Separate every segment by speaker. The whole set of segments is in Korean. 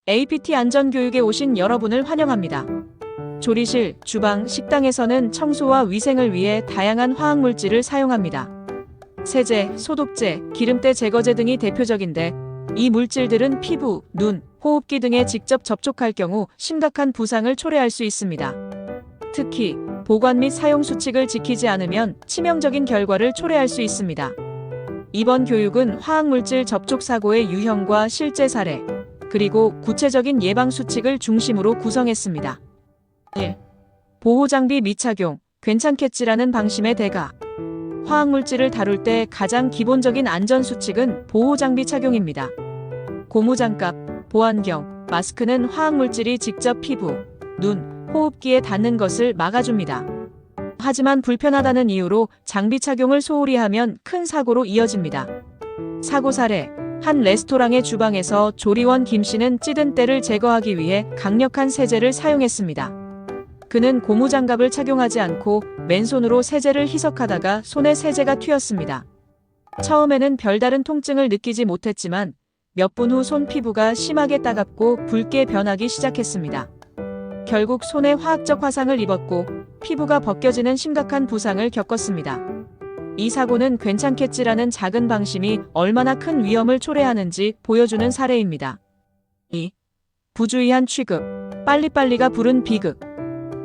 Speaker 1: APT 안전교육에 오신 여러분을 환영합니다. 조리실, 주방, 식당에서는 청소와 위생을 위해 다양한 화학물질을 사용합니다. 세제, 소독제, 기름때 제거제 등이 대표적인데 이 물질들은 피부, 눈, 호흡기 등에 직접 접촉할 경우 심각한 부상을 초래할 수 있습니다. 특히 보관 및 사용 수칙을 지키지 않으면 치명적인 결과를 초래할 수 있습니다. 이번 교육은 화학물질 접촉 사고의 유형과 실제 사례, 그리고 구체적인 예방 수칙을 중심으로 구성했습니다. 1. 보호장비 미착용, 괜찮겠지라는 방심의 대가. 화학물질을 다룰 때 가장 기본적인 안전수칙은 보호장비 착용입니다. 고무장갑, 보안경, 마스크는 화학물질이 직접 피부, 눈, 호흡기에 닿는 것을 막아줍니다. 하지만 불편하다는 이유로 장비 착용을 소홀히 하면 큰 사고로 이어집니다. 사고 사례, 한 레스토랑의 주방에서 조리원 김 씨는 찌든 때를 제거하기 위해 강력한 세제를 사용했습니다. 그는 고무장갑을 착용하지 않고 맨손으로 세제를 희석하다가 손에 세제가 튀었습니다. 처음에는 별다른 통증을 느끼지 못했지만 몇 분 후 손 피부가 심하게 따갑고 붉게 변하기 시작했습니다. 결국 손에 화학적 화상을 입었고 피부가 벗겨지는 심각한 부상을 겪었습니다. 이 사고는 괜찮겠지라는 작은 방심이 얼마나 큰 위험을 초래하는지 보여주는 사례입니다. 2. 부주의한 취급, 빨리빨리가 부른 비극.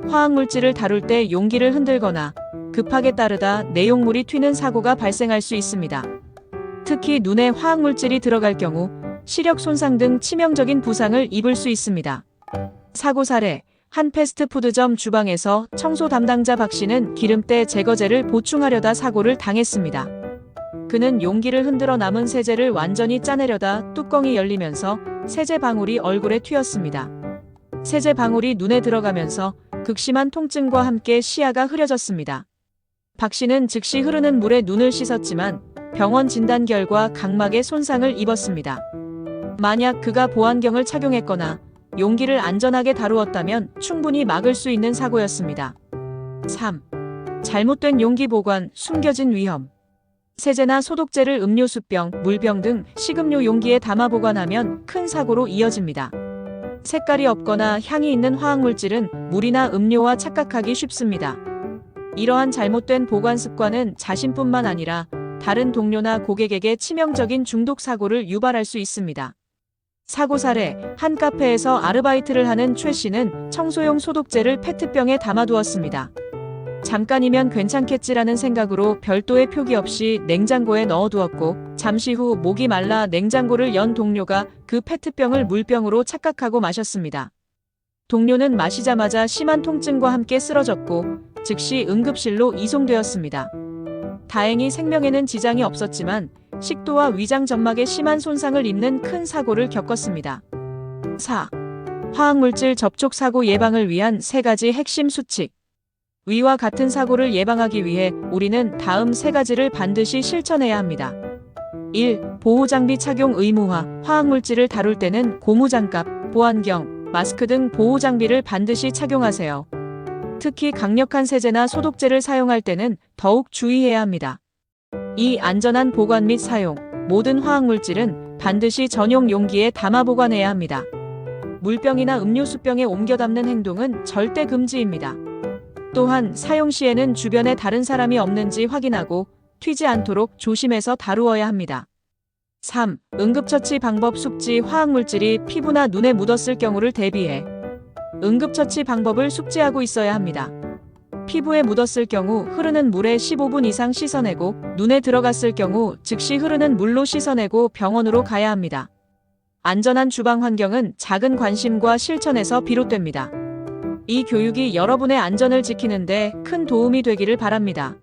Speaker 1: 화학물질을 다룰 때 용기를 흔들거나 급하게 따르다 내용물이 튀는 사고가 발생할 수 있습니다. 특히 눈에 화학물질이 들어갈 경우 시력 손상 등 치명적인 부상을 입을 수 있습니다. 사고 사례, 한 패스트푸드점 주방에서 청소 담당자 박 씨는 기름때 제거제를 보충하려다 사고를 당했습니다. 그는 용기를 흔들어 남은 세제를 완전히 짜내려다 뚜껑이 열리면서 세제 방울이 얼굴에 튀었습니다. 세제 방울이 눈에 들어가면서 극심한 통증과 함께 시야가 흐려졌습니다. 박 씨는 즉시 흐르는 물에 눈을 씻었지만 병원 진단 결과 각막에 손상을 입었습니다. 만약 그가 보안경을 착용했거나 용기를 안전하게 다루었다면 충분히 막을 수 있는 사고였습니다. 3. 잘못된 용기 보관, 숨겨진 위험. 세제나 소독제를 음료수병, 물병 등 식음료 용기에 담아 보관하면 큰 사고로 이어집니다. 색깔이 없거나 향이 있는 화학물질은 물이나 음료와 착각하기 쉽습니다. 이러한 잘못된 보관 습관은 자신뿐만 아니라 다른 동료나 고객에게 치명적인 중독 사고를 유발할 수 있습니다. 사고 사례, 한 카페에서 아르바이트를 하는 최 씨는 청소용 소독제를 페트병에 담아두었습니다. 잠깐이면 괜찮겠지라는 생각으로 별도의 표기 없이 냉장고에 넣어두었고 잠시 후 목이 말라 냉장고를 연 동료가 그 페트병을 물병으로 착각하고 마셨습니다. 동료는 마시자마자 심한 통증과 함께 쓰러졌고 즉시 응급실로 이송되었습니다. 다행히 생명에는 지장이 없었지만 식도와 위장 점막에 심한 손상을 입는 큰 사고를 겪었습니다. 4. 화학물질 접촉 사고 예방을 위한 3가지 핵심 수칙. 위와 같은 사고를 예방하기 위해 우리는 다음 3가지를 반드시 실천해야 합니다. 1. 보호장비 착용 의무화. 화학물질을 다룰 때는 고무장갑, 보안경, 마스크 등 보호장비를 반드시 착용하세요. 특히 강력한 세제나 소독제를 사용할 때는 더욱 주의해야 합니다. 2. 안전한 보관 및 사용. 모든 화학물질은 반드시 전용 용기에 담아 보관해야 합니다. 물병이나 음료수병에 옮겨 담는 행동은 절대 금지입니다. 또한 사용 시에는 주변에 다른 사람이 없는지 확인하고 튀지 않도록 조심해서 다루어야 합니다. 3. 응급처치 방법 숙지. 화학물질이 피부나 눈에 묻었을 경우를 대비해 응급처치 방법을 숙지하고 있어야 합니다. 피부에 묻었을 경우 흐르는 물에 15분 이상 씻어내고 눈에 들어갔을 경우 즉시 흐르는 물로 씻어내고 병원으로 가야 합니다. 안전한 주방 환경은 작은 관심과 실천에서 비롯됩니다. 이 교육이 여러분의 안전을 지키는 데 큰 도움이 되기를 바랍니다.